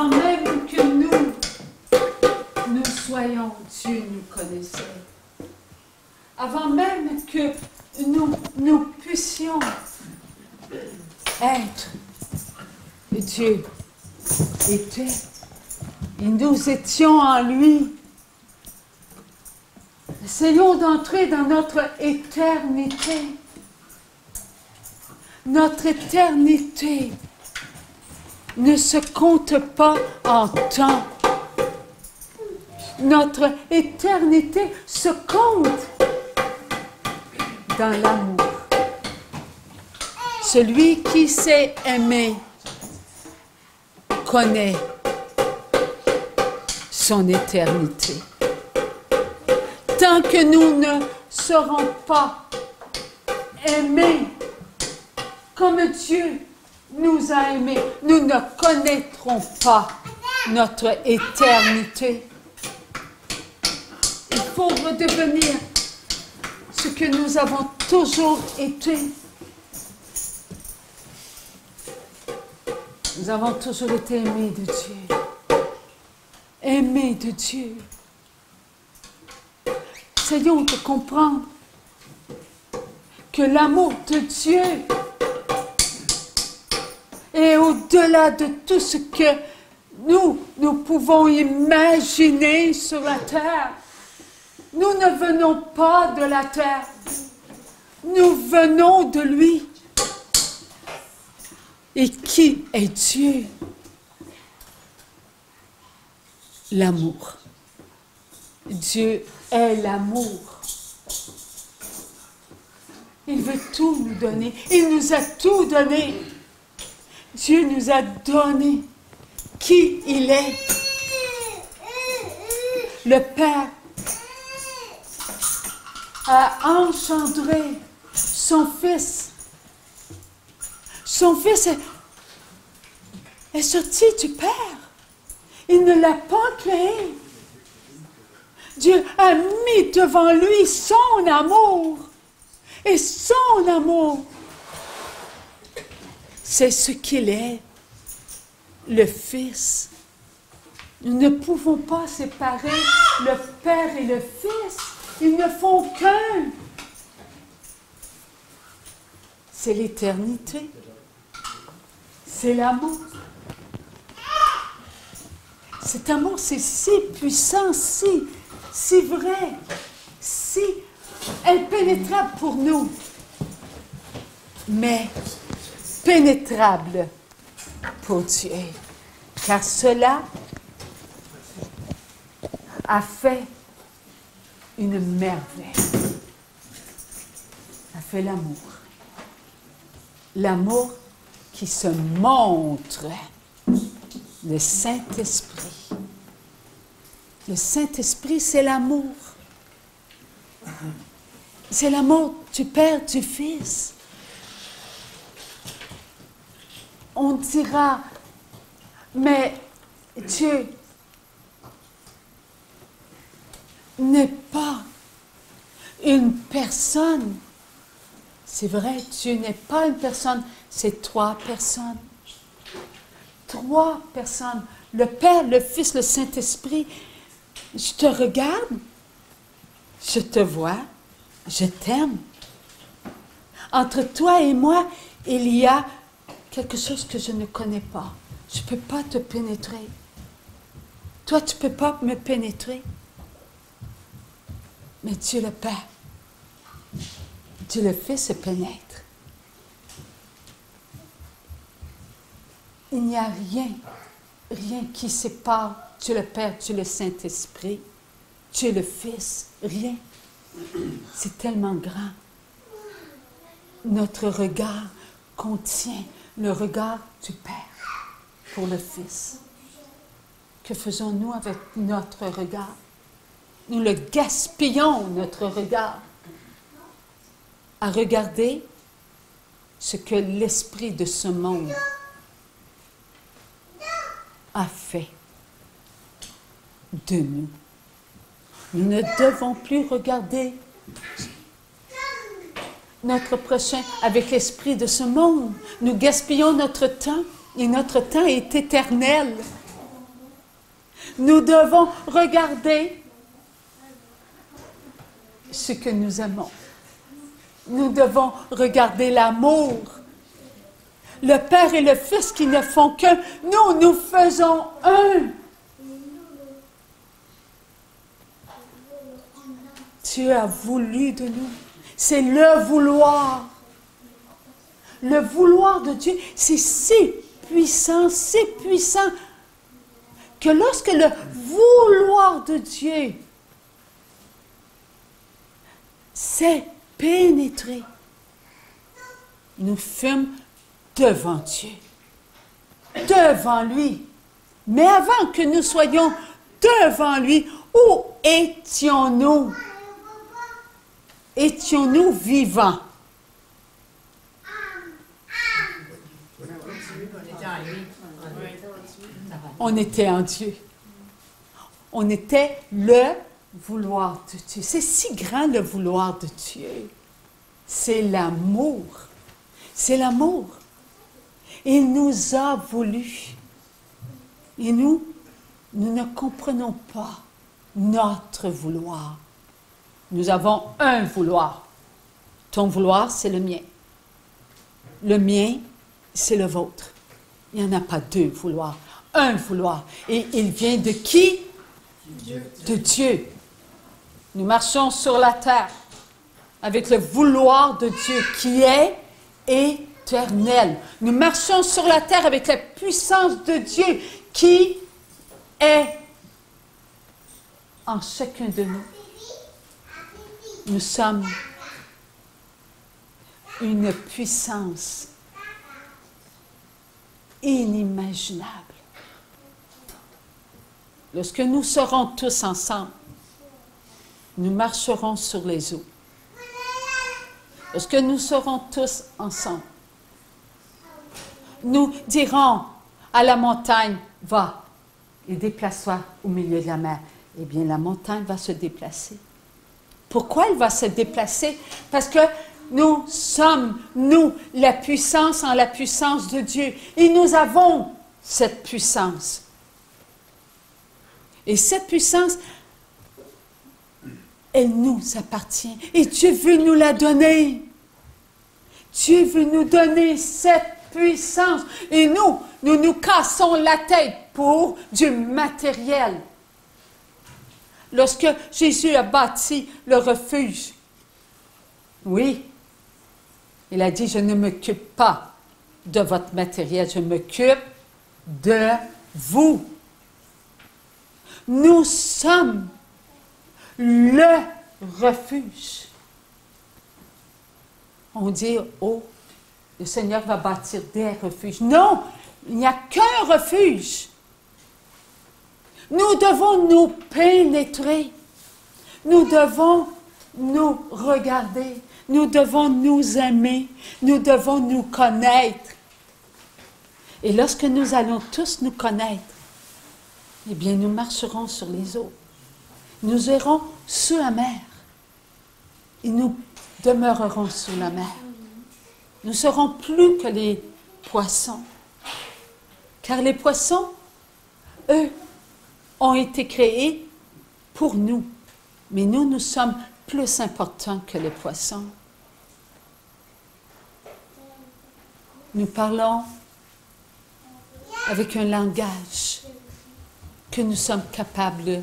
Avant même que nous soyons, Dieu nous connaissait. Avant même que nous puissions être, Dieu était. Et nous étions en lui. Essayons d'entrer dans notre éternité. Notre éternité ne se compte pas en temps. Notre éternité se compte dans l'amour. Celui qui s'est aimé connaît son éternité. Tant que nous ne serons pas aimés comme Dieu nous a aimés, nous ne connaîtrons pas notre éternité. Il faut redevenir ce que nous avons toujours été. Nous avons toujours été aimés de Dieu. Aimés de Dieu. Essayons de comprendre que l'amour de Dieu est au-delà de tout ce que nous pouvons imaginer sur la terre. Nous ne venons pas de la terre. Nous venons de lui. Et qui est Dieu? L'amour. Dieu est l'amour. Il veut tout nous donner. Il nous a tout donné. Dieu nous a donné qui il est. Le Père a engendré son Fils. Son Fils est sorti du Père. Il ne l'a pas créé. Dieu a mis devant lui son amour. Et son amour, c'est ce qu'il est, le Fils. Nous ne pouvons pas séparer le Père et le Fils. Ils ne font qu'un. C'est l'éternité. C'est l'amour. Cet amour, c'est si puissant, si vrai, si impénétrable pour nous, mais pénétrable pour Dieu. Car cela a fait une merveille. A fait l'amour. L'amour qui se montre, le Saint-Esprit. Le Saint-Esprit, c'est l'amour. C'est l'amour du Père, du Fils. On dira, mais Dieu n'est pas une personne. C'est vrai, Dieu n'est pas une personne, c'est trois personnes. Trois personnes. Le Père, le Fils, le Saint-Esprit. Je te regarde, je te vois, je t'aime. Entre toi et moi, il y a quelque chose que je ne connais pas. Je ne peux pas te pénétrer. Toi, tu ne peux pas me pénétrer. Mais Dieu le Père, Dieu le Fils se pénètre. Il n'y a rien qui sépare Dieu le Père, Dieu le Saint-Esprit, Dieu le Fils, rien. C'est tellement grand. Notre regard contient le regard du Père pour le Fils. Que faisons-nous avec notre regard? Nous le gaspillons, notre regard, à regarder ce que l'esprit de ce monde a fait de nous. Nous ne devons plus regarder notre prochain avec l'esprit de ce monde. Nous gaspillons notre temps et notre temps est éternel. Nous devons regarder ce que nous aimons. Nous devons regarder l'amour. Le Père et le Fils qui ne font qu'un. Nous faisons un. Dieu a voulu de nous. C'est le vouloir. Le vouloir de Dieu, c'est si puissant que lorsque le vouloir de Dieu s'est pénétré, nous fûmes devant Dieu, devant lui. Mais avant que nous soyons devant lui, où étions-nous? Étions-nous vivants? On était en Dieu. On était le vouloir de Dieu. C'est si grand le vouloir de Dieu. C'est l'amour. C'est l'amour. Il nous a voulu. Et nous ne comprenons pas notre vouloir. Nous avons un vouloir. Ton vouloir, c'est le mien. Le mien, c'est le vôtre. Il n'y en a pas deux vouloirs. Un vouloir. Et il vient de qui? Dieu. De Dieu. Nous marchons sur la terre avec le vouloir de Dieu qui est éternel. Nous marchons sur la terre avec la puissance de Dieu qui est en chacun de nous. Nous sommes une puissance inimaginable. Lorsque nous serons tous ensemble, nous marcherons sur les eaux. Lorsque nous serons tous ensemble, nous dirons à la montagne, va et déplace-toi au milieu de la mer. Eh bien, la montagne va se déplacer. Pourquoi elle va se déplacer? Parce que nous sommes, nous, la puissance en la puissance de Dieu. Et nous avons cette puissance. Et cette puissance, elle nous appartient. Et Dieu veut nous la donner. Dieu veut nous donner cette puissance. Et nous cassons la tête pour du matériel. Lorsque Jésus a bâti le refuge, oui, il a dit, je ne m'occupe pas de votre matériel, je m'occupe de vous. Nous sommes le refuge. On dit, oh, le Seigneur va bâtir des refuges. Non, il n'y a qu'un refuge. Nous devons nous pénétrer. Nous devons nous regarder. Nous devons nous aimer. Nous devons nous connaître. Et lorsque nous allons tous nous connaître, eh bien, nous marcherons sur les eaux. Nous irons sous la mer. Et nous demeurerons sous la mer. Nous serons plus que les poissons. Car les poissons, eux, ont été créés pour nous. Mais nous sommes plus importants que les poissons. Nous parlons avec un langage que nous sommes capables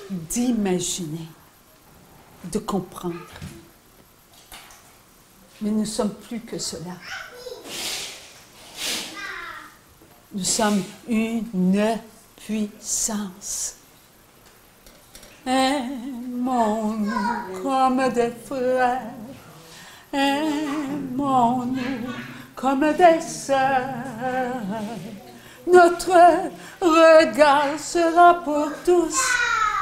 d'imaginer, de comprendre. Mais nous sommes plus que cela. Nous sommes une puissance. Aimons-nous comme des frères. Aimons-nous comme des sœurs. Notre regard sera pour tous.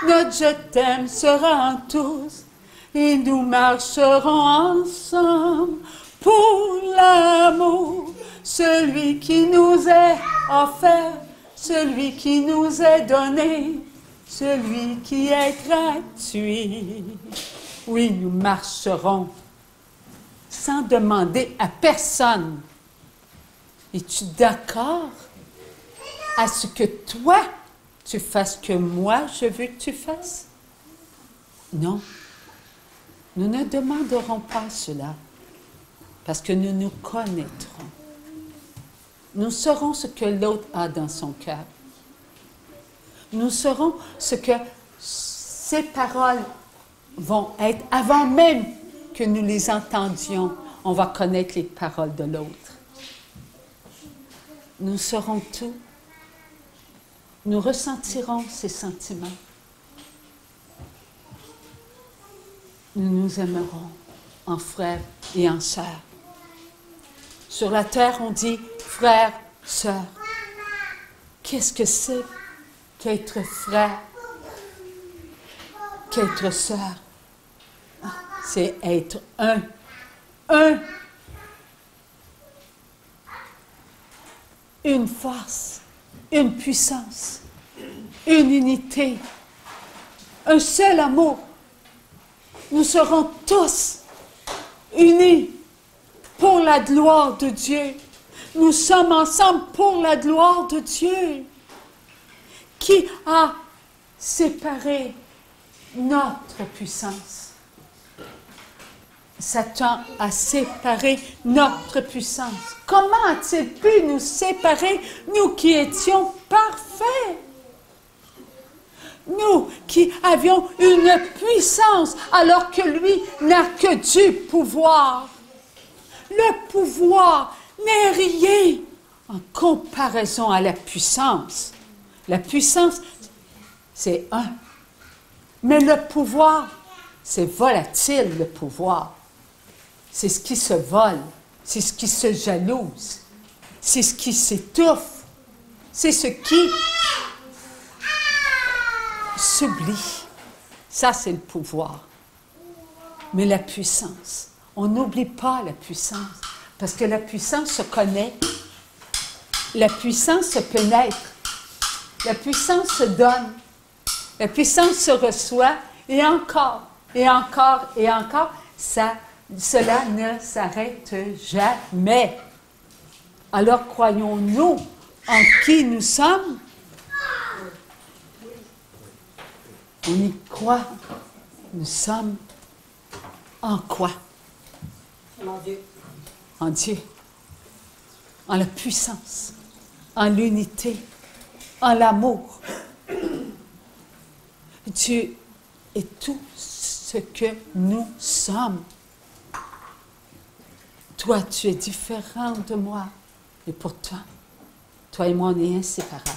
Notre je t'aime sera en tous. Et nous marcherons ensemble pour l'amour. Celui qui nous est offert, celui qui nous est donné, celui qui est gratuit. Oui, nous marcherons sans demander à personne. Es-tu d'accord? à ce que toi, tu fasses que moi, je veux que tu fasses? Non. Nous ne demanderons pas cela, parce que nous nous connaîtrons. Nous saurons ce que l'autre a dans son cœur. Nous saurons ce que ces paroles vont être, avant même que nous les entendions, on va connaître les paroles de l'autre. Nous saurons tout. Nous ressentirons ces sentiments. Nous nous aimerons en frères et en sœurs. Sur la terre, on dit frère, sœur. Qu'est-ce que c'est qu'être frère, qu'être sœur? C'est être un. Un. Une force, une puissance, une unité, un seul amour. Nous serons tous unis pour la gloire de Dieu. Nous sommes ensemble pour la gloire de Dieu. Qui a séparé notre puissance? Satan a séparé notre puissance. Comment a-t-il pu nous séparer, nous qui étions parfaits? Nous qui avions une puissance alors que lui n'a que du pouvoir. Le pouvoir n'est rien en comparaison à la puissance. La puissance, c'est un. Mais le pouvoir, c'est volatile, le pouvoir. C'est ce qui se vole, c'est ce qui se jalouse, c'est ce qui s'étouffe, c'est ce qui s'oublie. Ça, c'est le pouvoir. Mais la puissance, on n'oublie pas la puissance, parce que la puissance se connaît, la puissance se pénètre, la puissance se donne, la puissance se reçoit, et encore, et encore, et encore, cela ne s'arrête jamais. Alors croyons-nous en qui nous sommes? On y croit. Nous sommes en quoi? En Dieu. En Dieu. En la puissance, en l'unité, en l'amour. Dieu est tout ce que nous sommes. Toi, tu es différent de moi. Et pourtant, toi et moi, on est inséparables.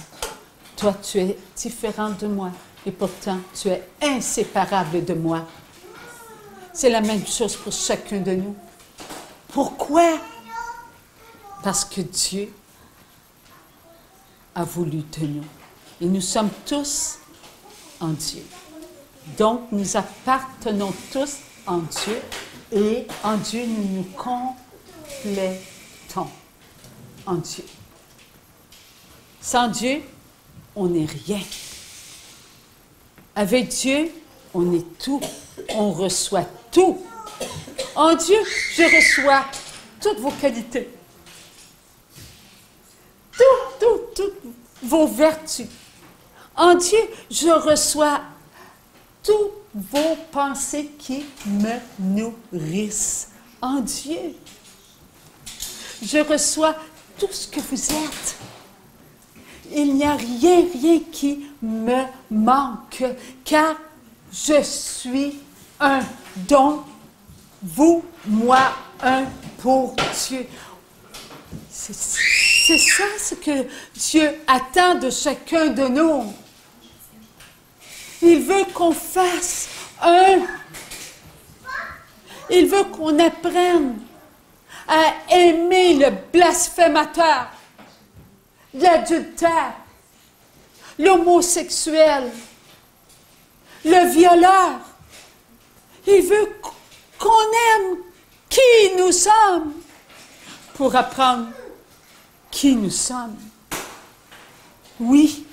Toi, tu es différent de moi. Et pourtant, tu es inséparable de moi. C'est la même chose pour chacun de nous. Pourquoi? Parce que Dieu a voulu de nous. Et nous sommes tous en Dieu. Donc, nous appartenons tous en Dieu. Et en Dieu, nous nous complétons. En Dieu. Sans Dieu, on n'est rien. Avec Dieu, on est tout. On reçoit tout. En Dieu, je reçois toutes vos qualités. Toutes vos vertus. En Dieu, je reçois toutes vos pensées qui me nourrissent. En Dieu, je reçois tout ce que vous êtes. Il n'y a rien qui me manque, car je suis un don, vous, moi, un pour Dieu. C'est ça ce que Dieu attend de chacun de nous. Il veut qu'on fasse un. Il veut qu'on apprenne à aimer le blasphémateur, l'adultère, l'homosexuel, le violeur. Il veut qu'on aime qui nous sommes pour apprendre qui nous sommes. Oui,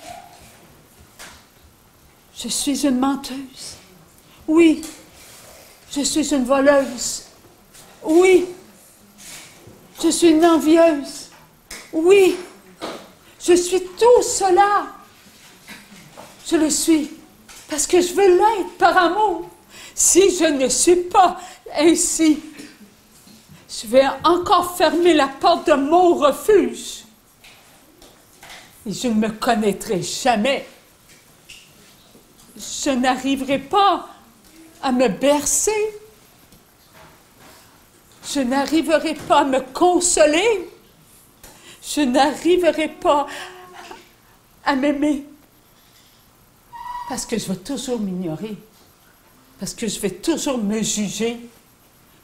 je suis une menteuse. Oui, je suis une voleuse. Oui, je suis une envieuse. Oui, Je suis tout cela. Je le suis parce que je veux l'être par amour. Si je ne suis pas ainsi, je vais encore fermer la porte de mon refuge. Et je ne me connaîtrai jamais. Je n'arriverai pas à me bercer. Je n'arriverai pas à me consoler. Je n'arriverai pas à m'aimer. Parce que je vais toujours m'ignorer. Parce que je vais toujours me juger.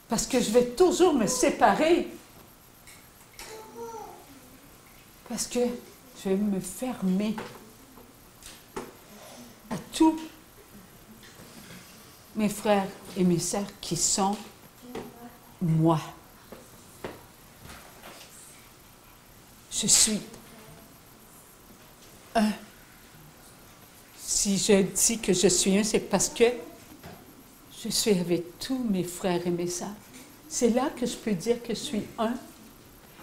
Parce que je vais toujours me séparer. Parce que je vais me fermer à tous mes frères et mes sœurs qui sont moi. Je suis un. Si je dis que je suis un, c'est parce que je suis avec tous mes frères et mes sœurs. C'est là que je peux dire que je suis un.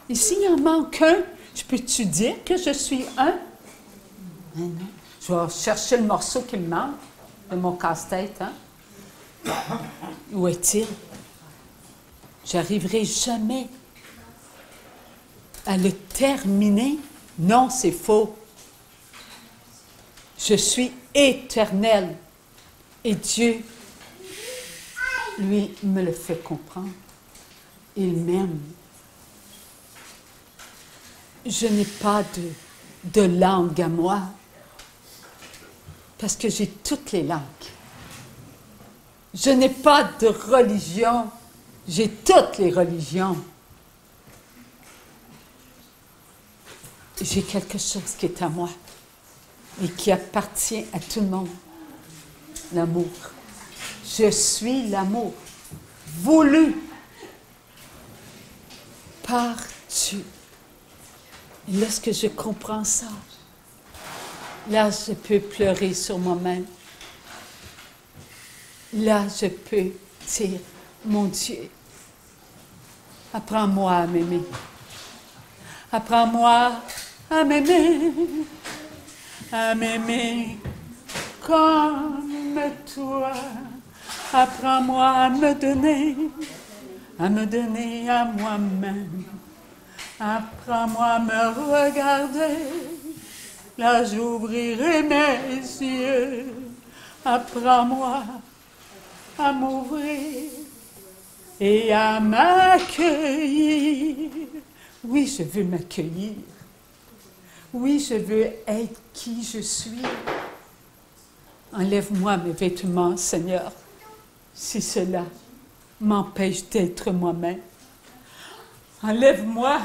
Et s'il y en manque un, je peux-tu dire que je suis un? Non. Je vais chercher le morceau qui me manque de mon casse-tête. Hein? Où est-il? J'arriverai jamais à le terminer. Non, c'est faux. Je suis éternel. Et Dieu, lui, me le fait comprendre. Il m'aime. Je n'ai pas de langue à moi, parce que j'ai toutes les langues. Je n'ai pas de religion, j'ai toutes les religions. J'ai quelque chose qui est à moi et qui appartient à tout le monde. L'amour. Je suis l'amour, voulu par Dieu. Et lorsque je comprends ça, là, je peux pleurer sur moi-même. Là, je peux dire, mon Dieu, apprends-moi à m'aimer. Apprends-moi à m'aimer, à m'aimer comme toi. Apprends-moi à me donner à moi-même. Apprends-moi à me regarder, là j'ouvrirai mes yeux. Apprends-moi à m'ouvrir et à m'accueillir. Oui, je veux m'accueillir. Oui, je veux être qui je suis. Enlève-moi mes vêtements, Seigneur, si cela m'empêche d'être moi-même. Enlève-moi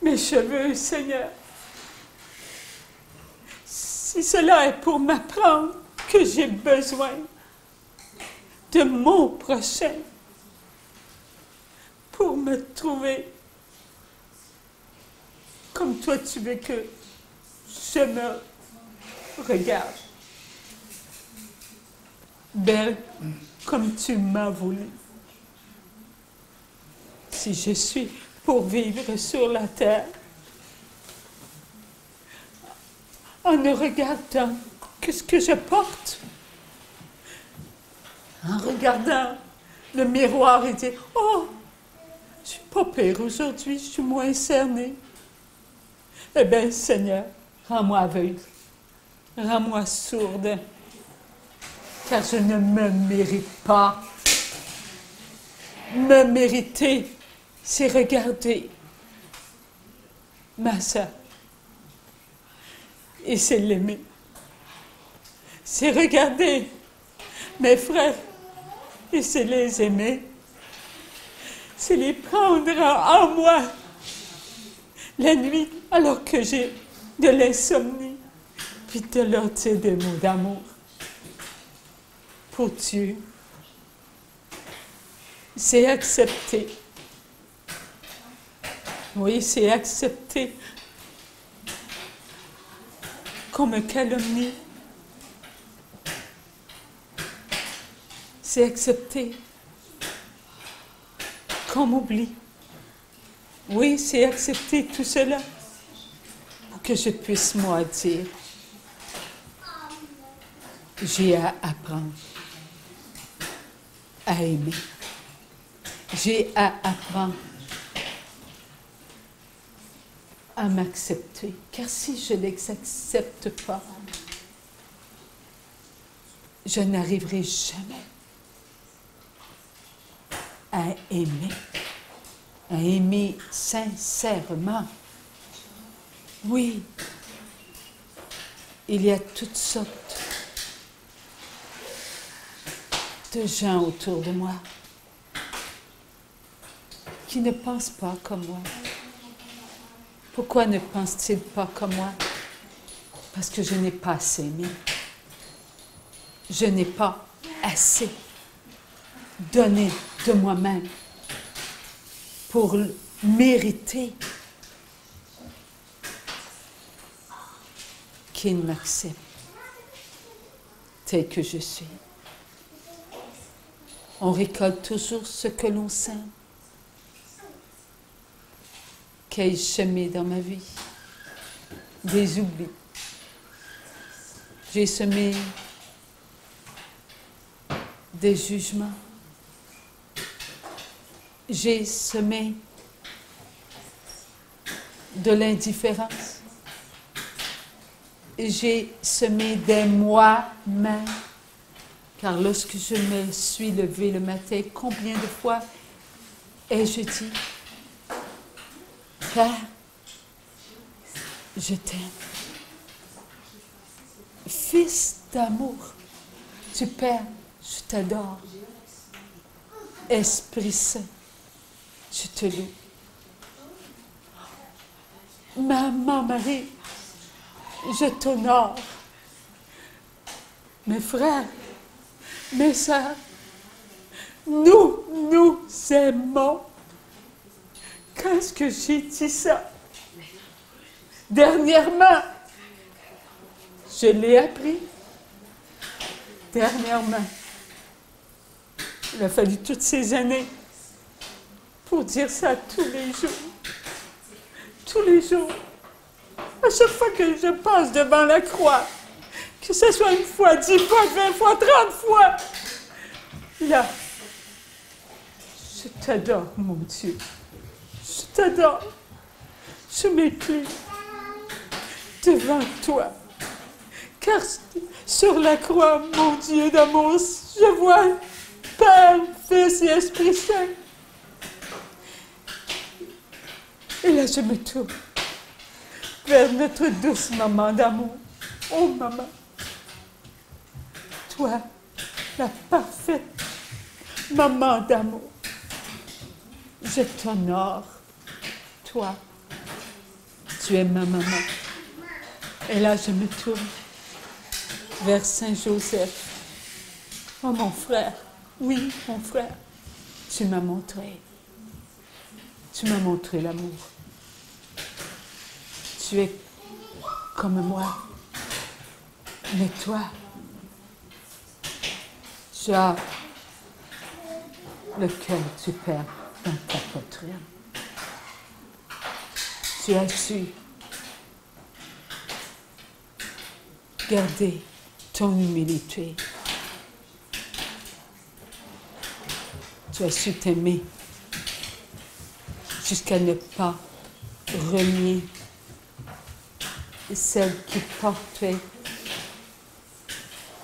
mes cheveux, Seigneur. Si cela est pour m'apprendre que j'ai besoin de mon prochain pour me trouver comme toi tu veux que je me regarde. Belle comme tu m'as voulu. Si je suis pour vivre sur la terre, en ne regardant que ce que je porte, en regardant le miroir et dire « Oh, je suis pas pire aujourd'hui, je suis moins cernée. » Eh bien, Seigneur, rends-moi aveugle, rends-moi sourde, car je ne me mérite pas. Me mériter, c'est regarder ma sœur et c'est l'aimer. C'est regarder mes frères et c'est les aimer. C'est les prendre en moi la nuit alors que j'ai de l'insomnie, puis de leur dire des mots d'amour pour Dieu. C'est accepter. Oui, c'est accepter qu'on me calomnie. C'est accepter qu'on m'oublie. Oui, c'est accepter tout cela. pour que je puisse, moi, dire, j'ai à apprendre à aimer. J'ai à apprendre à m'accepter. Car si je ne les accepte pas, je n'arriverai jamais à aimer sincèrement. Oui, il y a toutes sortes de gens autour de moi qui ne pensent pas comme moi. Pourquoi ne pensent-ils pas comme moi? Parce que je n'ai pas assez aimé. Je n'ai pas assez donné de moi-même pour mériter qu'il m'accepte tel que je suis. On récolte toujours ce que l'on sème. Qu'ai-je semé dans ma vie? Des oublis. J'ai semé des jugements. J'ai semé de l'indifférence. J'ai semé des moi-même. Car lorsque je me suis levée le matin, combien de fois ai-je dit, Père, je t'aime. Fils d'amour, tu Père, je t'adore. Esprit Saint, je te loue. Maman Marie, je t'honore. Mes frères, mes sœurs, nous aimons. Qu'est-ce que j'ai dit ça? Dernièrement, je l'ai appris. Dernièrement, il a fallu toutes ces années pour dire ça tous les jours. Tous les jours. À chaque fois que je passe devant la croix, que ce soit une fois, 10 fois, 20 fois, 30 fois, là, je t'adore, mon Dieu. Je t'adore. Je m'incline devant toi. Car sur la croix, mon Dieu d'amour, je vois Père, Fils et Esprit Saint. Et là, je me tourne vers notre douce maman d'amour. Oh, maman, toi, la parfaite maman d'amour, je t'honore. Toi, tu es ma maman. Et là, je me tourne vers Saint Joseph. Oh, mon frère, oui, mon frère, tu m'as montré l'amour. Tu es comme moi, mais toi, tu as le cœur du Père dans ta poitrine. Tu as su garder ton humilité. Tu as su t'aimer jusqu'à ne pas renier celle qui portait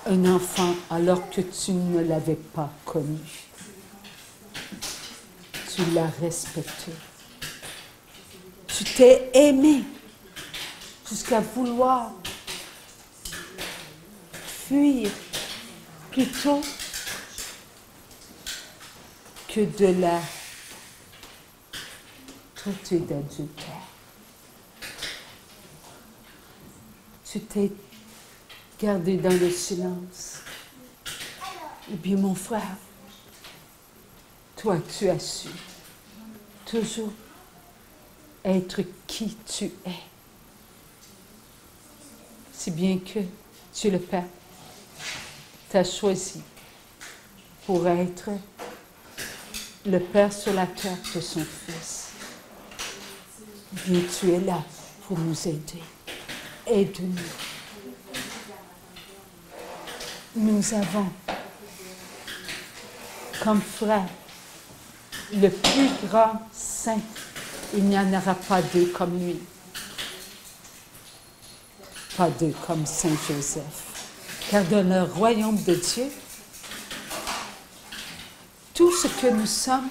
un enfant alors que tu ne l'avais pas connu. Tu l'as respecté. Tu t'es aimé jusqu'à vouloir fuir plutôt que de la traiter d'adultère. Tu t'es gardé dans le silence. Eh bien, mon frère, toi, tu as su toujours être qui tu es. Si bien que tu, le Père, t'as choisi pour être le Père sur la terre de son Fils. Bien, tu es là pour nous aider. aide-nous. Nous avons comme frère le plus grand saint. Il n'y en aura pas deux comme lui. Pas deux comme Saint Joseph. Car dans le royaume de Dieu, tout ce que nous sommes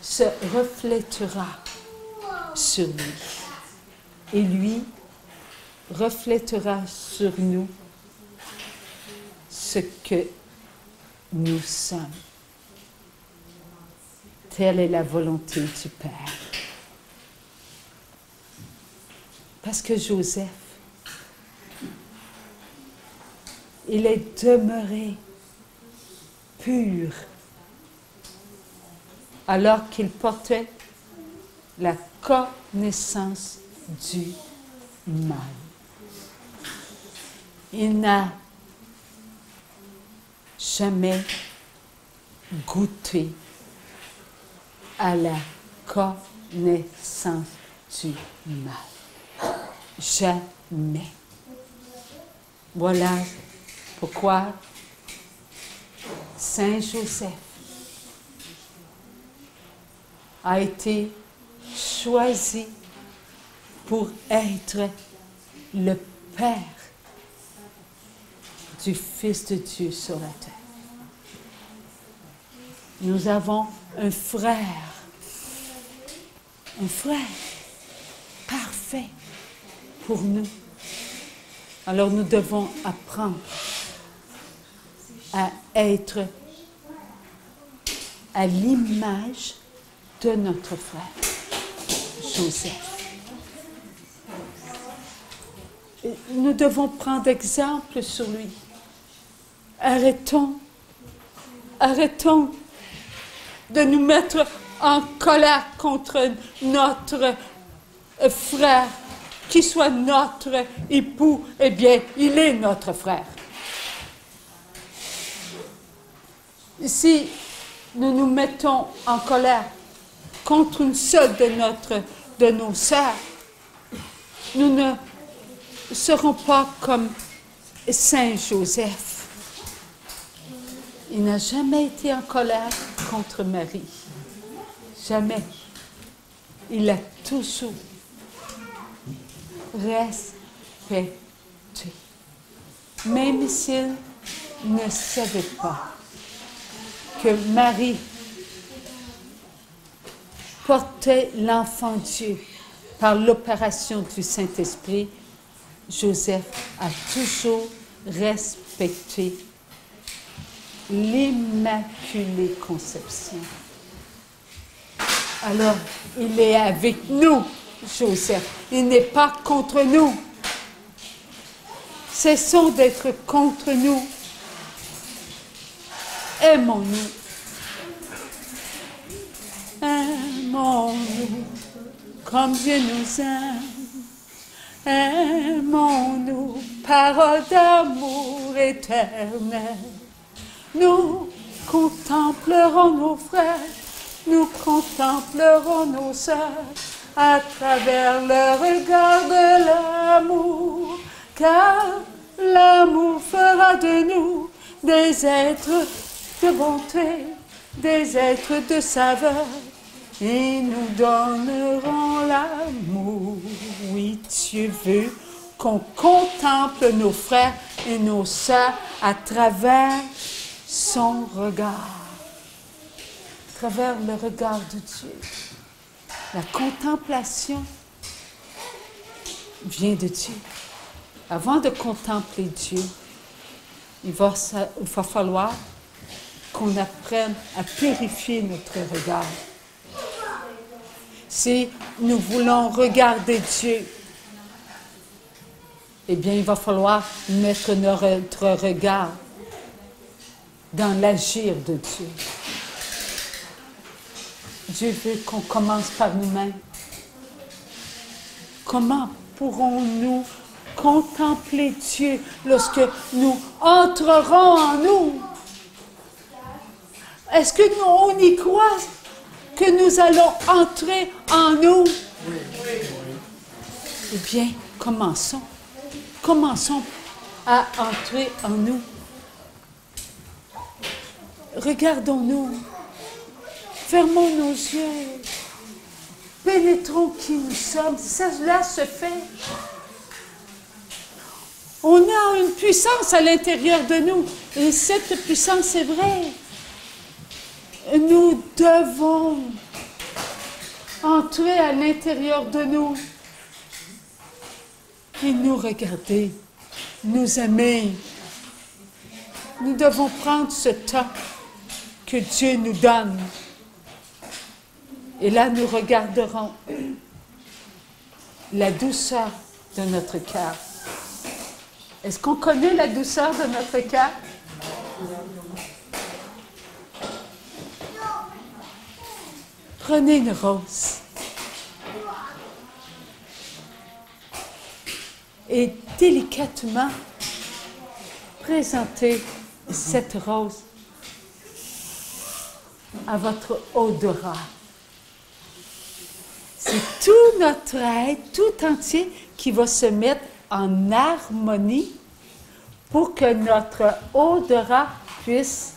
se reflètera sur lui. Et lui reflètera sur nous ce que nous sommes. Telle est la volonté du Père. Parce que Joseph, il est demeuré pur alors qu'il portait la connaissance du mal. Il n'a jamais goûté à la connaissance du mal. Jamais. Voilà pourquoi Saint Joseph a été choisi pour être le Père du Fils de Dieu sur la terre. Nous avons un frère parfait pour nous. Alors nous devons apprendre à être à l'image de notre frère, Joseph. Et nous devons prendre exemple sur lui. Arrêtons de nous mettre en colère contre notre frère, qu'il soit notre époux, eh bien, il est notre frère. Si nous nous mettons en colère contre une seule de nos sœurs, nous ne serons pas comme Saint Joseph. Il n'a jamais été en colère contre Marie. Jamais. Il a toujours respecté. Même s'il ne savait pas que Marie portait l'enfant Dieu par l'opération du Saint-Esprit, Joseph a toujours respecté l'Immaculée Conception. Alors, il est avec nous, Joseph. Il n'est pas contre nous. Cessons d'être contre nous. Aimons-nous. Aimons-nous comme Dieu nous aime. Aimons-nous, parole d'amour éternel. Nous contemplerons nos frères, nous contemplerons nos sœurs à travers le regard de l'amour, car l'amour fera de nous des êtres de bonté, des êtres de saveur, et nous donnerons l'amour. Oui, Dieu veut qu'on contemple nos frères et nos sœurs à travers son regard, à travers le regard de Dieu. La contemplation vient de Dieu. Avant de contempler Dieu, il va falloir qu'on apprenne à purifier notre regard. Si nous voulons regarder Dieu, eh bien, il va falloir mettre notre regard dans l'agir de Dieu. Dieu veut qu'on commence par nous-mêmes. Comment pourrons-nous contempler Dieu lorsque nous entrerons en nous? Est-ce que nous, on y croit que nous allons entrer en nous? Eh bien, commençons. Commençons à entrer en nous. Regardons-nous. Fermons nos yeux. Pénétrons qui nous sommes. Cela se fait. On a une puissance à l'intérieur de nous. Et cette puissance est vraie. Nous devons entrer à l'intérieur de nous et nous regarder, nous aimer. Nous devons prendre ce temps que Dieu nous donne. Et là, nous regarderons la douceur de notre cœur. Est-ce qu'on connaît la douceur de notre cœur? Prenez une rose et délicatement présentez cette rose à votre odorat. C'est tout notre être, tout entier, qui va se mettre en harmonie pour que notre odorat puisse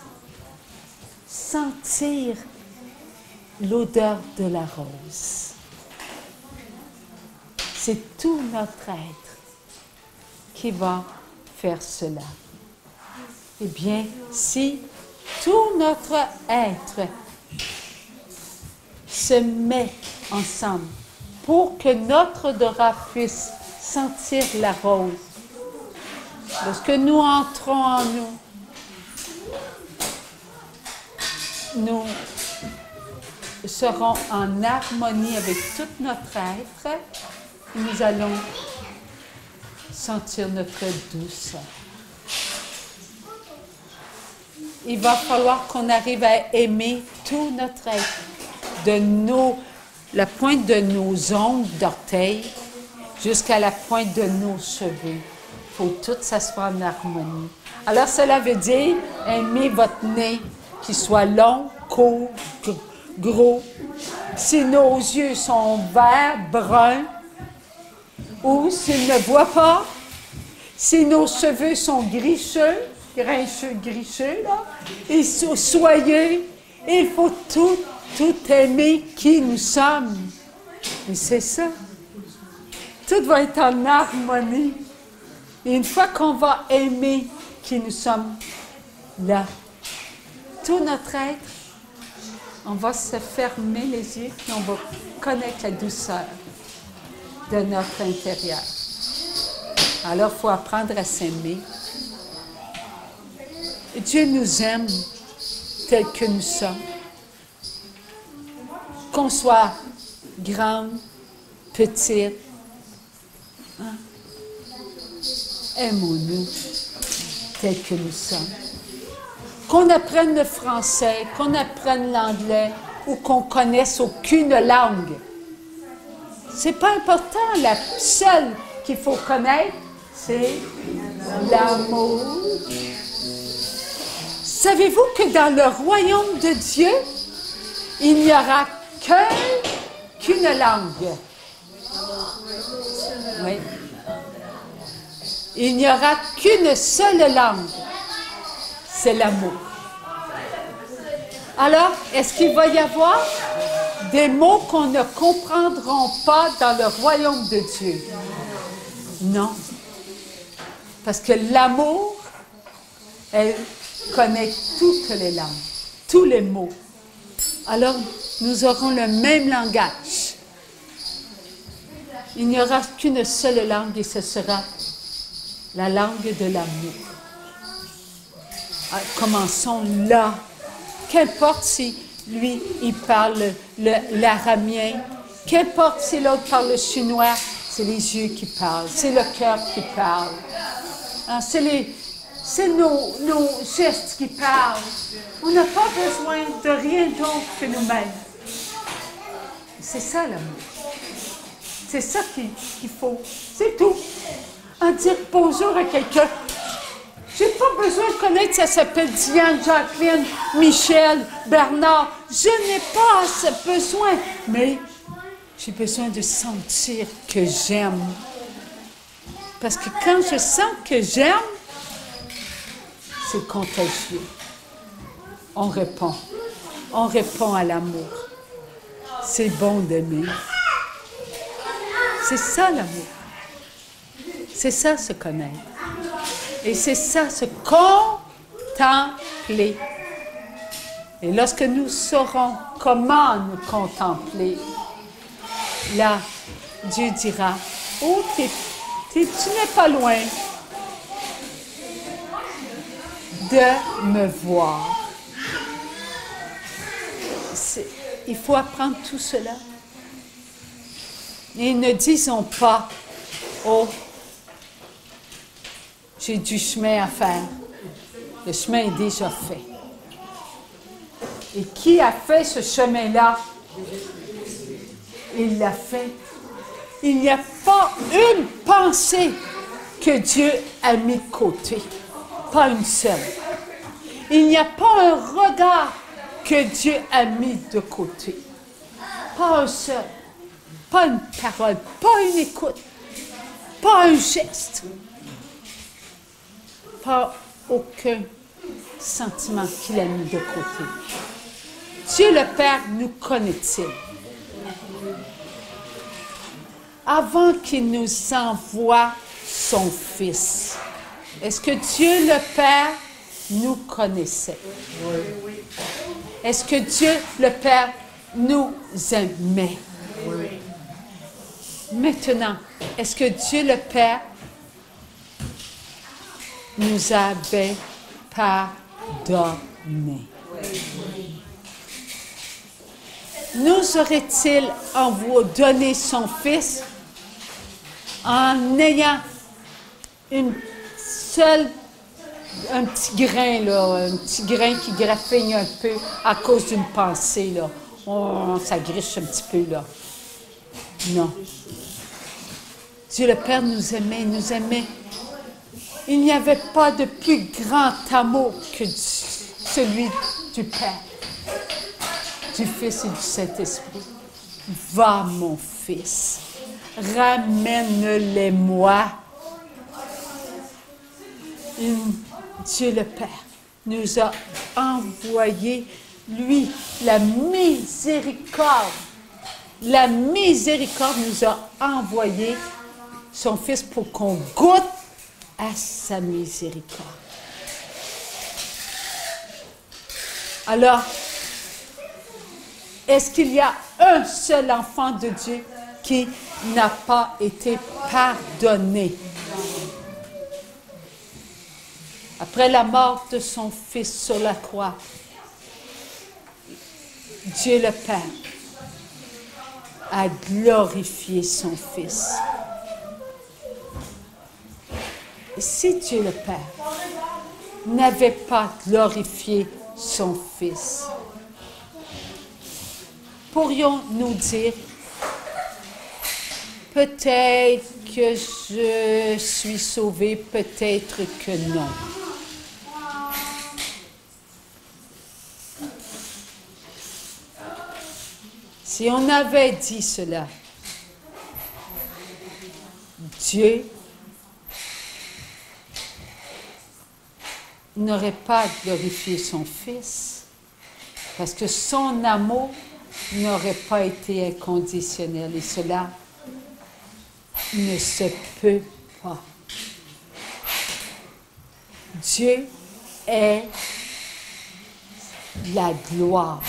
sentir l'odeur de la rose. C'est tout notre être qui va faire cela. Eh bien, si tout notre être se met ensemble pour que notre odorat puisse sentir la rose, lorsque nous entrons en nous, nous serons en harmonie avec tout notre être et nous allons sentir notre douceur. Il va falloir qu'on arrive à aimer tout notre être, la pointe de nos ongles d'orteil jusqu'à la pointe de nos cheveux. Il faut tout ça soit en harmonie. Alors cela veut dire aimer votre nez, qu'il soit long, court, gros. Si nos yeux sont verts, bruns, ou s'ils ne voient pas, si nos cheveux sont gricheux, gricheux, là, et soyeux, il faut tout aimer qui nous sommes. Et c'est ça. Tout va être en harmonie. Et une fois qu'on va aimer qui nous sommes, là, tout notre être, on va se fermer les yeux et on va connaître la douceur de notre intérieur. Alors, il faut apprendre à s'aimer. Dieu nous aime tels que nous sommes. Qu'on soit grande, petite, hein? Aimons-nous tels que nous sommes. Qu'on apprenne le français, qu'on apprenne l'anglais ou qu'on connaisse aucune langue. C'est pas important. La seule qu'il faut connaître, c'est l'amour. Savez-vous que dans le royaume de Dieu, il n'y aura qu'une langue? Oui. Il n'y aura qu'une seule langue. C'est l'amour. Alors, est-ce qu'il va y avoir des mots qu'on ne comprendront pas dans le royaume de Dieu? Non. Parce que l'amour, elle connaît toutes les langues, tous les mots. Alors, nous aurons le même langage. Il n'y aura qu'une seule langue et ce sera la langue de l'amour. Alors, commençons là. Qu'importe si lui, il parle l'aramien, qu'importe si l'autre parle le chinois, c'est les yeux qui parlent, c'est le cœur qui parle. Hein, c'est nos gestes qui parlent. On n'a pas besoin de rien d'autre que nous-mêmes. C'est ça l'amour. C'est ça qu'il faut. C'est tout. En dire bonjour à quelqu'un. J'ai pas besoin de connaître si ça s'appelle Diane, Jacqueline, Michel, Bernard. Je n'ai pas ce besoin. Mais J'ai besoin de sentir que j'aime. Parce que quand je sens que j'aime, c'est contagieux. On répond. On répond à l'amour. C'est bon d'aimer. C'est ça l'amour. C'est ça se connaître. Et c'est ça se contempler. Et lorsque nous saurons comment nous contempler, là, Dieu dira, « Oh, tu n'es pas loin de me voir. » Il faut apprendre tout cela. Et ne disons pas, « Oh, j'ai du chemin à faire. » Le chemin est déjà fait. Et qui a fait ce chemin-là? Il l'a fait. Il n'y a pas une pensée que Dieu a mis de côté. Pas une seule. Il n'y a pas un regard que Dieu a mis de côté. Pas un seul. Pas une parole. Pas une écoute. Pas un geste. Pas aucun sentiment qu'il a mis de côté. Dieu le Père nous connaît-il? Avant qu'il nous envoie son Fils, est-ce que Dieu le Père nous connaissait? Oui. Est-ce que Dieu le Père nous aimait? Oui. Maintenant, est-ce que Dieu le Père nous avait pardonné? Oui. Nous aurait-il donné son Fils en ayant un petit grain, là, un petit grain qui graffigne un peu à cause d'une pensée, là. Oh, ça griche un petit peu, là. Non. Dieu le Père nous aimait. Il n'y avait pas de plus grand amour que celui du Père, du Fils et du Saint-Esprit. Va, mon Fils, ramène-les-moi. Dieu le Père nous a envoyé, lui, la miséricorde. La miséricorde nous a envoyé son Fils pour qu'on goûte à sa miséricorde. Alors, est-ce qu'il y a un seul enfant de Dieu qui n'a pas été pardonné? Après la mort de son Fils sur la croix, Dieu le Père a glorifié son Fils. Et si Dieu le Père n'avait pas glorifié son Fils, pourrions-nous dire, peut-être que je suis sauvé, peut-être que non. Si on avait dit cela, Dieu n'aurait pas glorifié son Fils, parce que son amour n'aurait pas été inconditionnel, et cela ne se peut pas. Dieu est la gloire.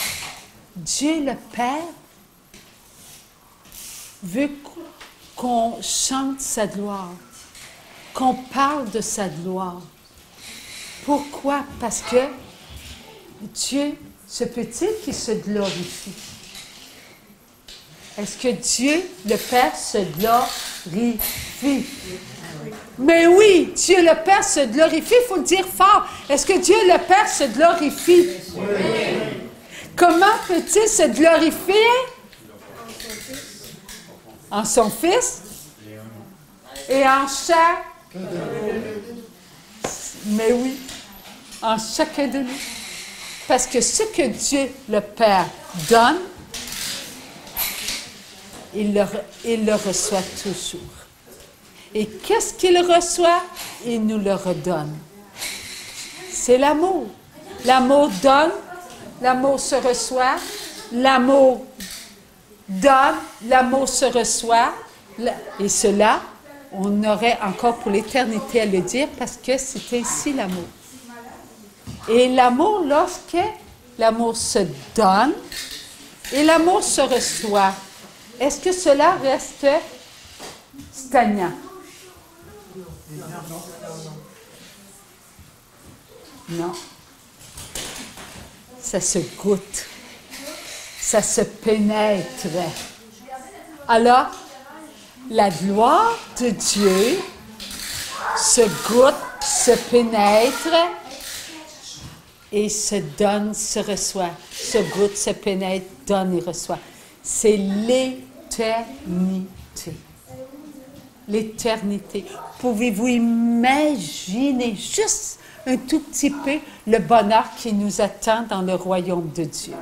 Dieu le Père veut qu'on chante sa gloire, qu'on parle de sa gloire. Pourquoi? Parce que Dieu, se peut-il qu'il se glorifie? Est-ce que Dieu, le Père, se glorifie? Mais oui, Dieu le Père se glorifie, il faut le dire fort. Est-ce que Dieu le Père se glorifie? Oui. Comment peut-il se glorifier? En son Fils et en chair. Mais oui, en chacun de nous. Parce que ce que Dieu le Père donne, il le reçoit toujours. Et qu'est-ce qu'il reçoit? Il nous le redonne. C'est l'amour. L'amour donne, l'amour se reçoit, l'amour donne, l'amour se reçoit. Et cela, on aurait encore pour l'éternité à le dire parce que c'est ainsi l'amour. Et l'amour, lorsque l'amour se donne et l'amour se reçoit, est-ce que cela reste stagnant? Non. Ça se goûte. Ça se pénètre. Alors, la gloire de Dieu se goûte, se pénètre et se donne, se reçoit. Se goûte, se pénètre, donne et reçoit. C'est l'éternité. L'éternité. Pouvez-vous imaginer juste un tout petit peu le bonheur qui nous attend dans le royaume de Dieu?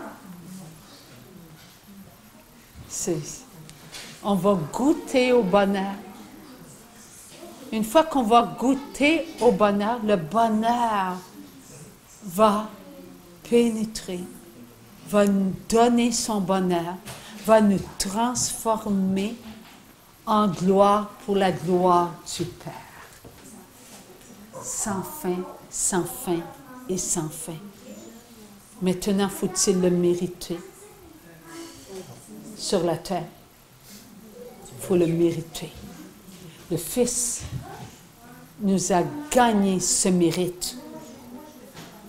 On va goûter au bonheur. Une fois qu'on va goûter au bonheur, le bonheur va pénétrer, va nous donner son bonheur, va nous transformer en gloire pour la gloire du Père. Sans fin et sans fin. Maintenant, faut-il le mériter sur la terre? Il faut le mériter. Le Fils nous a gagné ce mérite.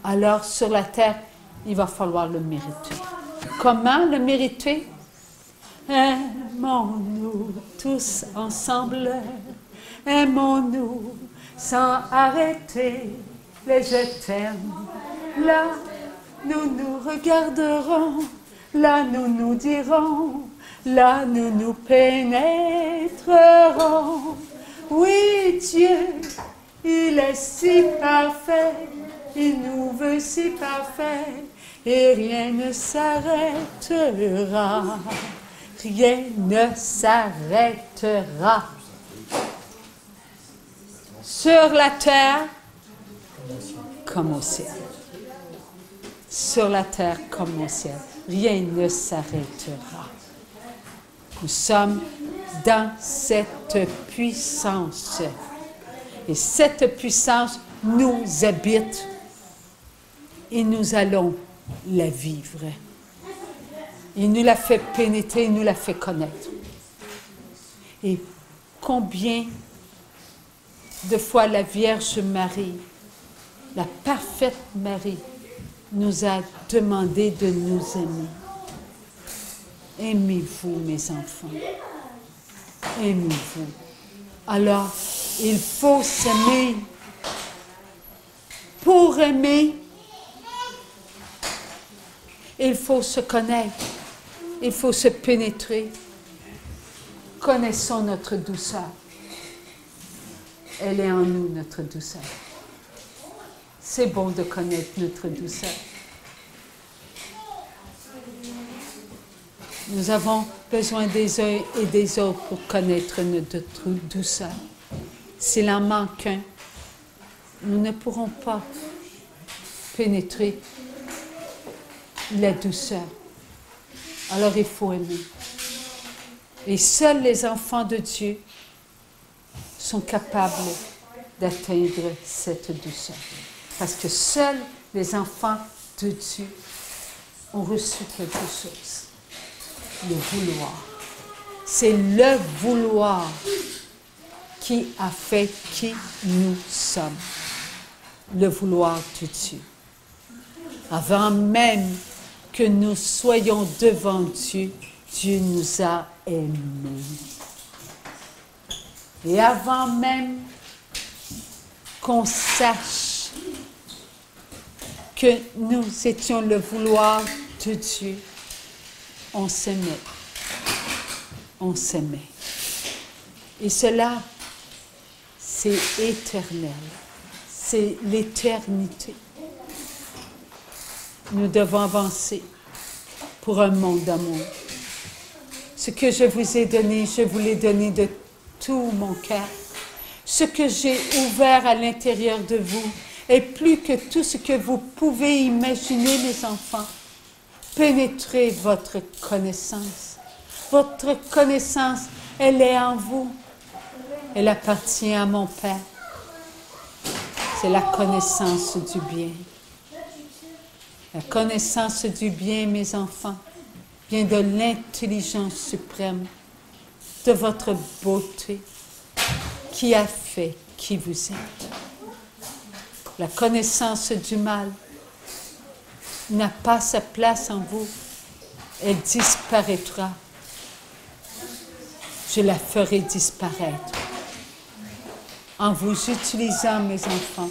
Alors, sur la terre, il va falloir le mériter. Comment le mériter? Aimons-nous tous ensemble, aimons-nous sans arrêter les je t'aime. Là, nous nous regarderons, là, nous nous dirons, là, nous nous pénétrerons. Oui, Dieu, il est si parfait, il nous veut si parfait, et rien ne s'arrêtera. Rien ne s'arrêtera. Sur la terre comme au ciel. Sur la terre comme au ciel. Rien ne s'arrêtera. Nous sommes dans cette puissance. Et cette puissance nous habite et nous allons la vivre. Il nous l'a fait pénétrer, il nous l'a fait connaître. Et combien de fois la Vierge Marie, la parfaite Marie, nous a demandé de nous aimer. Aimez-vous, mes enfants. Aimez-vous. Alors, il faut s'aimer. Pour aimer, il faut se connaître. Il faut se pénétrer. Connaissons notre douceur. Elle est en nous, notre douceur. C'est bon de connaître notre douceur. Nous avons besoin des uns et des autres pour connaître notre douceur. S'il en manque un, nous ne pourrons pas pénétrer la douceur. Alors il faut aimer. Et seuls les enfants de Dieu sont capables d'atteindre cette douceur. Parce que seuls les enfants de Dieu ont reçu quelque chose. Le vouloir. C'est le vouloir qui a fait qui nous sommes. Le vouloir de Dieu. Avant même que nous soyons devant Dieu, Dieu nous a aimés. Et avant même qu'on sache que nous étions le vouloir de Dieu, on s'aimait. On s'aimait. Et cela, c'est éternel. C'est l'éternité. Nous devons avancer pour un monde d'amour. Ce que je vous ai donné, je vous l'ai donné de tout mon cœur. Ce que j'ai ouvert à l'intérieur de vous est plus que tout ce que vous pouvez imaginer, mes enfants. Pénétrez votre connaissance. Votre connaissance, elle est en vous. Elle appartient à mon Père. C'est la connaissance du bien. La connaissance du bien, mes enfants, vient de l'intelligence suprême, de votre beauté, qui a fait qui vous êtes. La connaissance du mal n'a pas sa place en vous. Elle disparaîtra. Je la ferai disparaître en vous utilisant, mes enfants,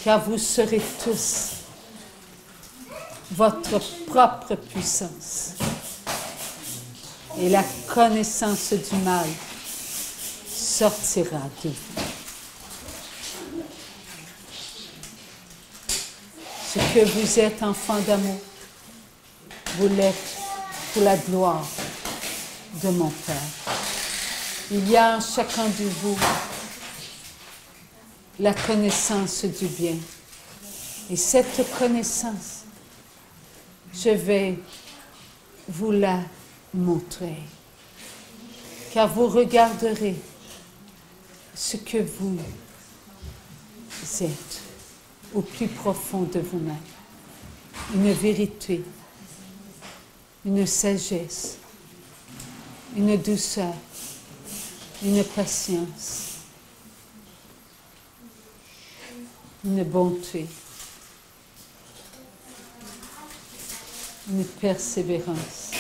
car vous serez tous votre propre puissance. Et la connaissance du mal sortira de vous. Ce que vous êtes, enfant d'amour, vous l'êtes pour la gloire de mon Père. Il y a en chacun de vous la connaissance du bien. Et cette connaissance, je vais vous la montrer. Car vous regarderez ce que vous êtes au plus profond de vous-même. Une vérité, une sagesse, une douceur, une patience, une bonté, une persévérance.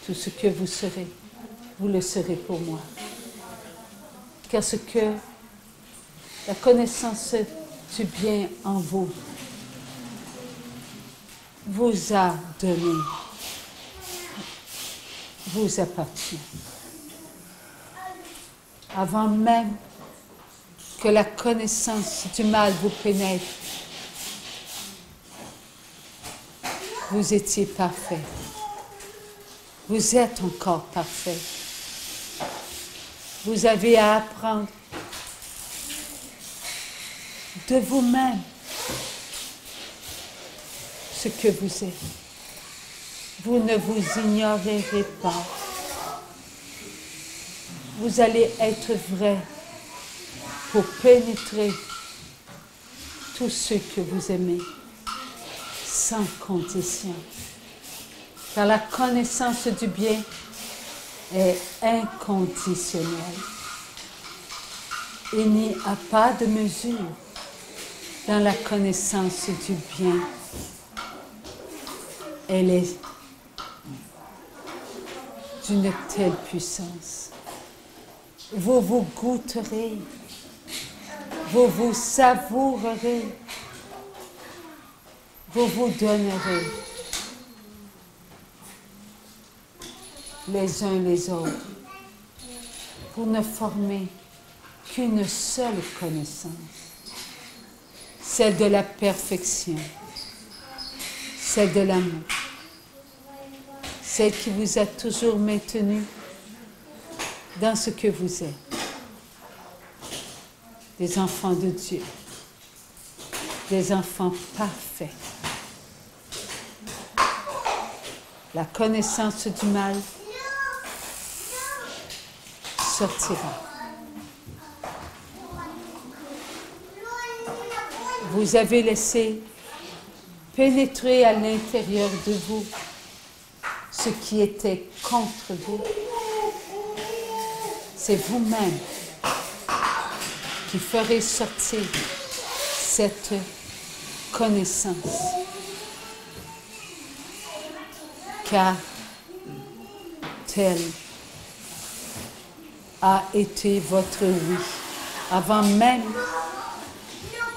Tout ce que vous serez, vous le serez pour moi. Car ce que la connaissance du bien en vous vous a donné, vous appartient. Avant même que la connaissance du mal vous pénètre, vous étiez parfait. Vous êtes encore parfait. Vous avez à apprendre de vous-même ce que vous êtes. Vous ne vous ignorerez pas. Vous allez être vrai pour pénétrer tous ceux que vous aimez sans condition. Car la connaissance du bien est inconditionnelle. Il n'y a pas de mesure dans la connaissance du bien. Elle est d'une telle puissance. Vous vous goûterez, vous vous savourerez, vous vous donnerez les uns les autres pour ne former qu'une seule connaissance, celle de la perfection, celle de l'amour, celle qui vous a toujours maintenu dans ce que vous êtes, des enfants de Dieu, des enfants parfaits. La connaissance du mal sortira. Vous avez laissé pénétrer à l'intérieur de vous ce qui était contre vous. C'est vous-même qui ferez sortir cette connaissance. Car tel a été votre oui, avant même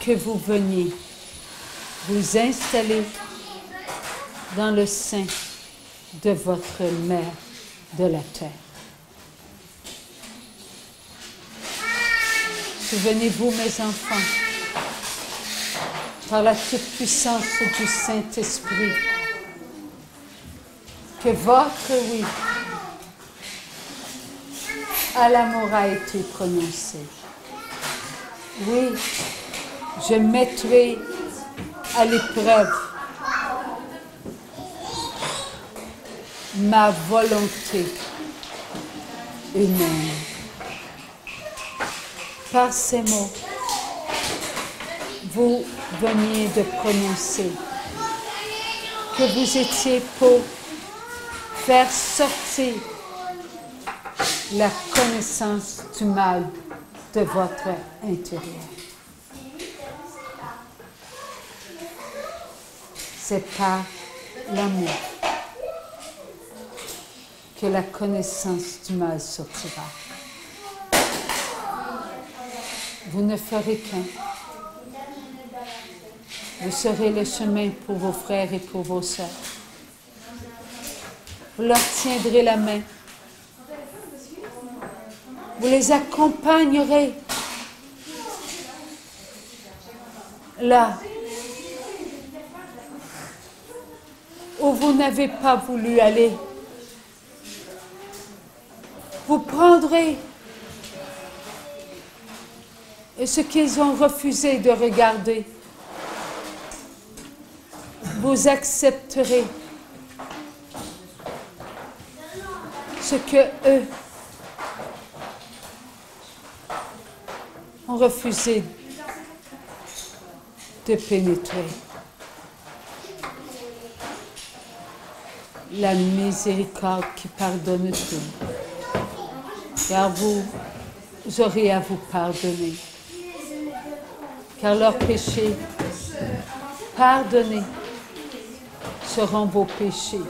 que vous veniez vous installer dans le sein de votre mère de la terre. Souvenez-vous, mes enfants, par la toute-puissance du Saint-Esprit, que votre oui à l'amour a été prononcé. Oui, je mettrai à l'épreuve ma volonté humaine. Par ces mots, vous veniez de prononcer que vous étiez pour faire sortir la connaissance du mal de votre intérieur. C'est par l'amour que la connaissance du mal sortira. Vous ne ferez qu'un. Vous serez le chemin pour vos frères et pour vos sœurs. Vous leur tiendrez la main. Vous les accompagnerez là où vous n'avez pas voulu aller. Vous prendrez ce qu'ils ont refusé de regarder. Vous accepterez ce que eux ont refusé de pénétrer. La miséricorde qui pardonne tout. Car vous aurez à vous pardonner. Car leurs péchés pardonnés seront vos péchés,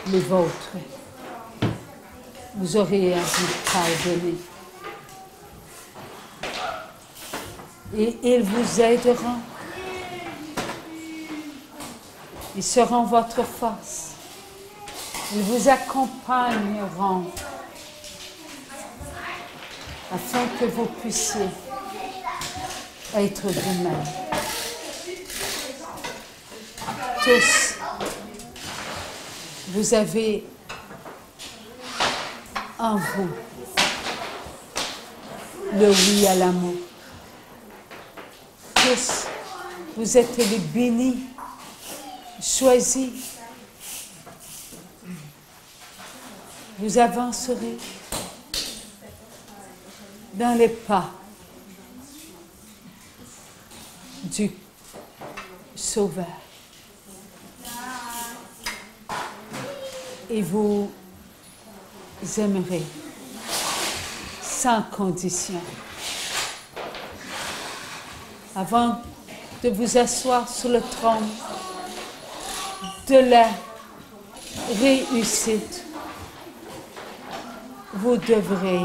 les vôtres. Vous aurez à vous pardonner. Et ils vous aideront. Ils seront votre force. Ils vous accompagneront afin que vous puissiez être vous-même. Tous, vous avez en vous le oui à l'amour. Tous, vous êtes les bénis, choisis. Vous avancerez dans les pas du Sauveur. Et vous aimerez sans condition. Avant de vous asseoir sur le trône de la réussite, vous devrez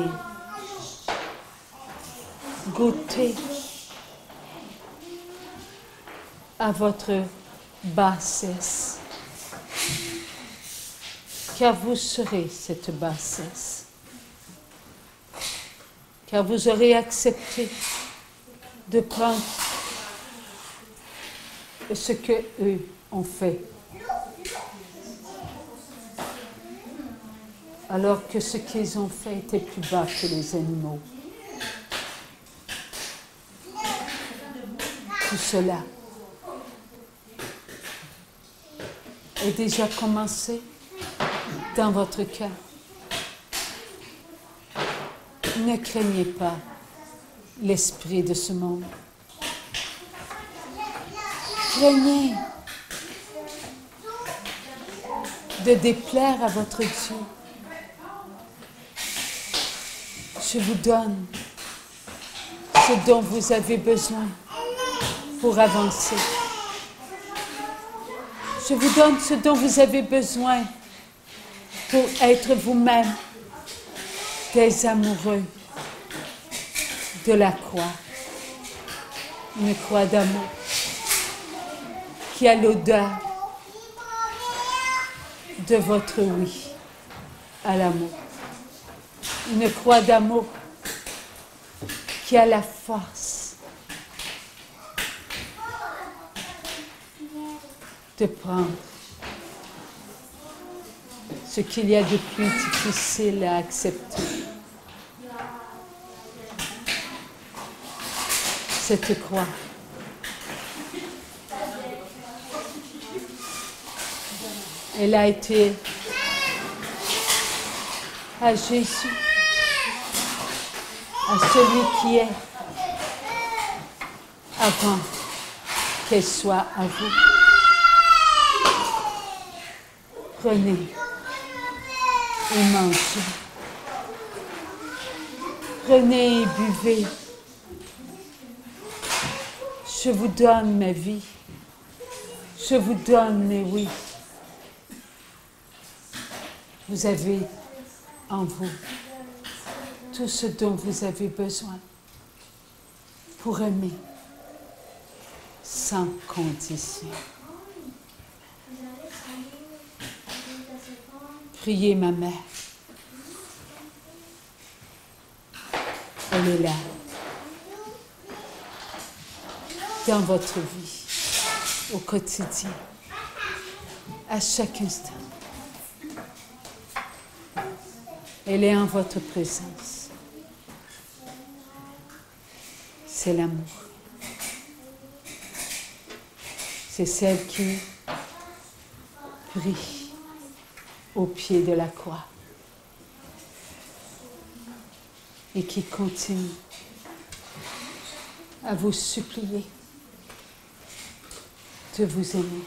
goûter à votre bassesse, car vous serez cette bassesse, car vous aurez accepté de prendre ce que eux ont fait, alors que ce qu'ils ont fait était plus bas que les animaux. Tout cela est déjà commencé dans votre cœur. Ne craignez pas l'esprit de ce monde. Craignez de déplaire à votre Dieu. Je vous donne ce dont vous avez besoin pour avancer. Je vous donne ce dont vous avez besoin pour être vous-même des amoureux de la croix. Une croix d'amour qui a l'odeur de votre oui à l'amour. Une croix d'amour qui a la force de prendre ce qu'il y a de plus difficile à accepter. Cette croix. Elle a été à Jésus, à celui qui est, avant qu'elle soit à vous. Prenez et mangez. Prenez et buvez. Je vous donne ma vie. Je vous donne mes oui. Vous avez en vous tout ce dont vous avez besoin pour aimer sans condition. Priez ma mère. Elle est là. Dans votre vie, au quotidien, à chaque instant. Elle est en votre présence. C'est l'amour. C'est celle qui prie au pied de la croix et qui continue à vous supplier de vous aimer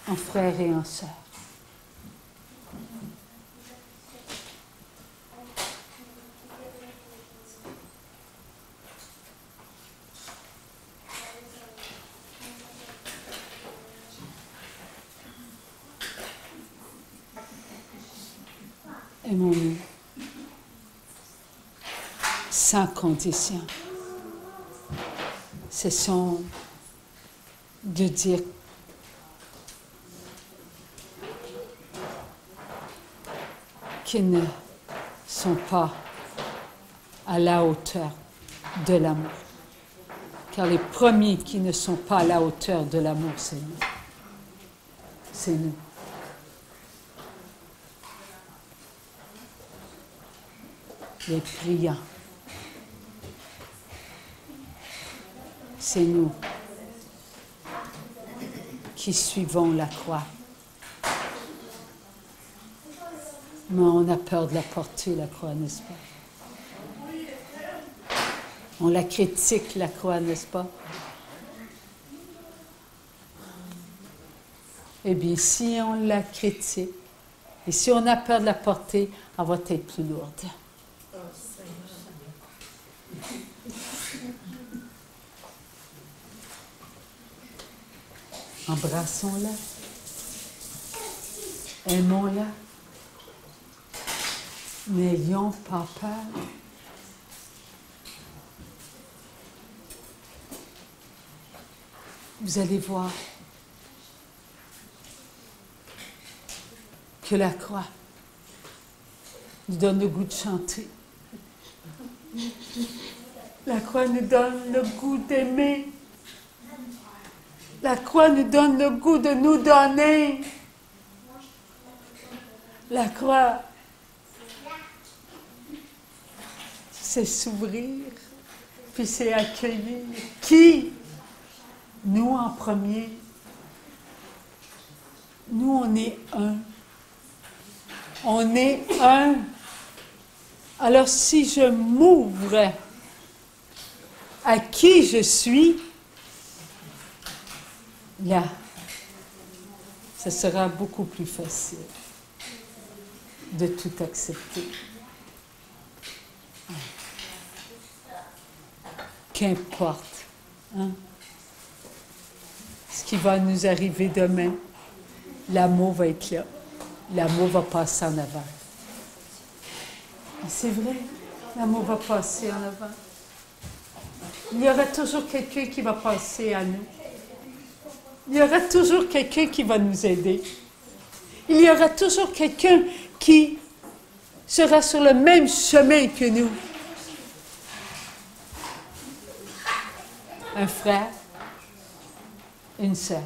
en frères et en sœurs. Aimons-nous sans condition. Cessons de dire qu'ils ne sont pas à la hauteur de l'amour. Car les premiers qui ne sont pas à la hauteur de l'amour, c'est nous. C'est nous. Les priants. C'est nous qui suivons la croix. Mais on a peur de la porter, la croix, n'est-ce pas? On la critique, la croix, n'est-ce pas? Eh bien, si on la critique, et si on a peur de la porter, elle va être plus lourde. Embrassons-la, aimons-la, n'ayons pas peur. Vous allez voir que la croix nous donne le goût de chanter. La croix nous donne le goût d'aimer. La croix nous donne le goût de nous donner. La croix, c'est s'ouvrir, puis c'est accueillir. Qui? Nous en premier. Nous, on est un. On est un. Alors si je m'ouvre à qui je suis, là, ce sera beaucoup plus facile de tout accepter. Qu'importe, hein, ce qui va nous arriver demain, l'amour va être là. L'amour va passer en avant. Et c'est vrai, l'amour va passer en avant. Il y aura toujours quelqu'un qui va passer à nous. Il y aura toujours quelqu'un qui va nous aider. Il y aura toujours quelqu'un qui sera sur le même chemin que nous. Un frère, une sœur.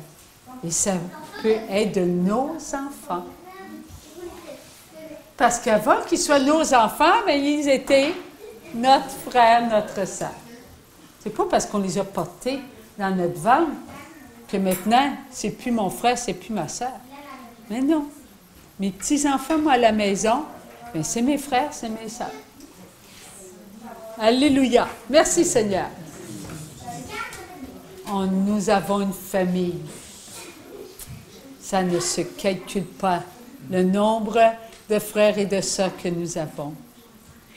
Et ça, peut être de nos enfants. Parce qu'avant qu'ils soient nos enfants, bien, ils étaient notre frère, notre sœur. C'est pas parce qu'on les a portés dans notre ventre que maintenant, c'est plus mon frère, c'est plus ma sœur. Mais non. Mes petits-enfants, moi, à la maison, bien, c'est mes frères, c'est mes sœurs. Alléluia. Merci, Seigneur. Nous avons une famille. Ça ne se calcule pas, le nombre de frères et de sœurs que nous avons.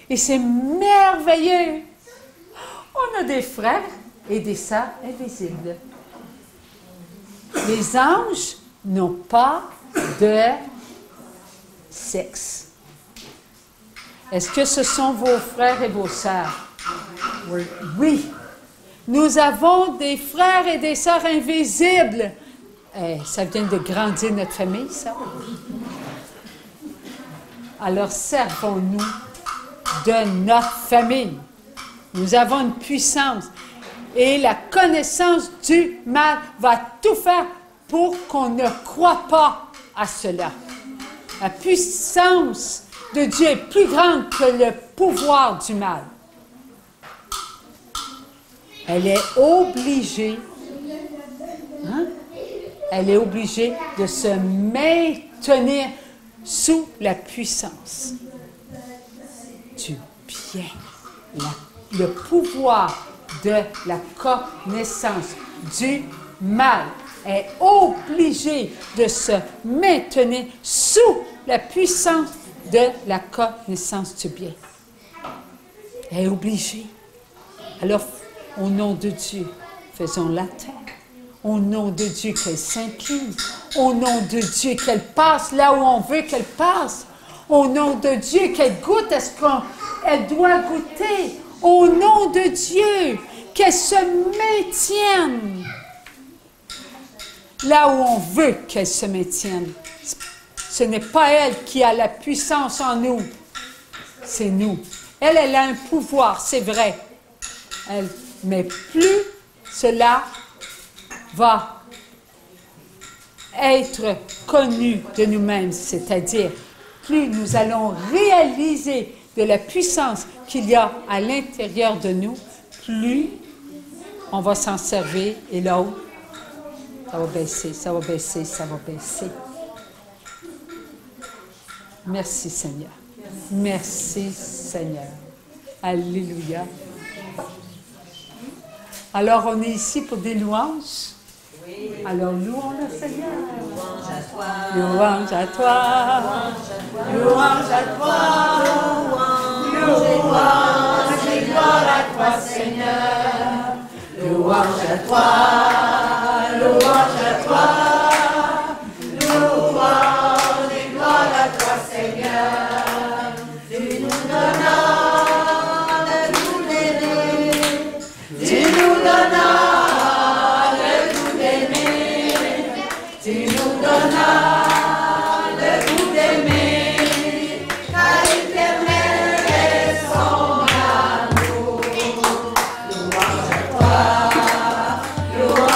Et c'est merveilleux. On a des frères et des sœurs invisibles. Les anges n'ont pas de sexe. Est-ce que ce sont vos frères et vos sœurs? Oui. Oui. Nous avons des frères et des sœurs invisibles. Ça vient de grandir notre famille, ça. Alors, servons-nous de notre famille. Nous avons une puissance. Et la connaissance du mal va tout faire pour qu'on ne croie pas à cela. La puissance de Dieu est plus grande que le pouvoir du mal. Elle est obligée, elle est obligée de se maintenir sous la puissance du bien, le pouvoir de la connaissance du mal est obligé de se maintenir sous la puissance de la connaissance du bien. Elle est obligée. Alors, au nom de Dieu, faisons la terre. Au nom de Dieu, qu'elle s'incline. Au nom de Dieu, qu'elle passe là où on veut qu'elle passe. Au nom de Dieu, qu'elle goûte à ce qu'elle doit goûter. Au nom de Dieu, qu'elle se maintienne là où on veut qu'elle se maintienne. Ce n'est pas elle qui a la puissance en nous, c'est nous. Elle a un pouvoir, c'est vrai. Mais plus cela va être connu de nous-mêmes, c'est-à-dire plus nous allons réaliser de la puissance qu'il y a à l'intérieur de nous, plus on va s'en servir et l'autre, ça va baisser, ça va baisser, ça va baisser. Merci Seigneur. Merci Seigneur. Alléluia. Alors on est ici pour des louanges. Alors louons le Seigneur. Louange à toi. Louange à toi. Louange et gloire à toi Seigneur. Louange à toi. Louange à toi. Louange et gloire à toi Seigneur. Tu nous donnas de nous aimer. Tu nous donnas de nous aimer. Tu nous donnas de nous aimer. Car l'éternel est son amour. Louange à toi. Louange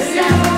Seigneur.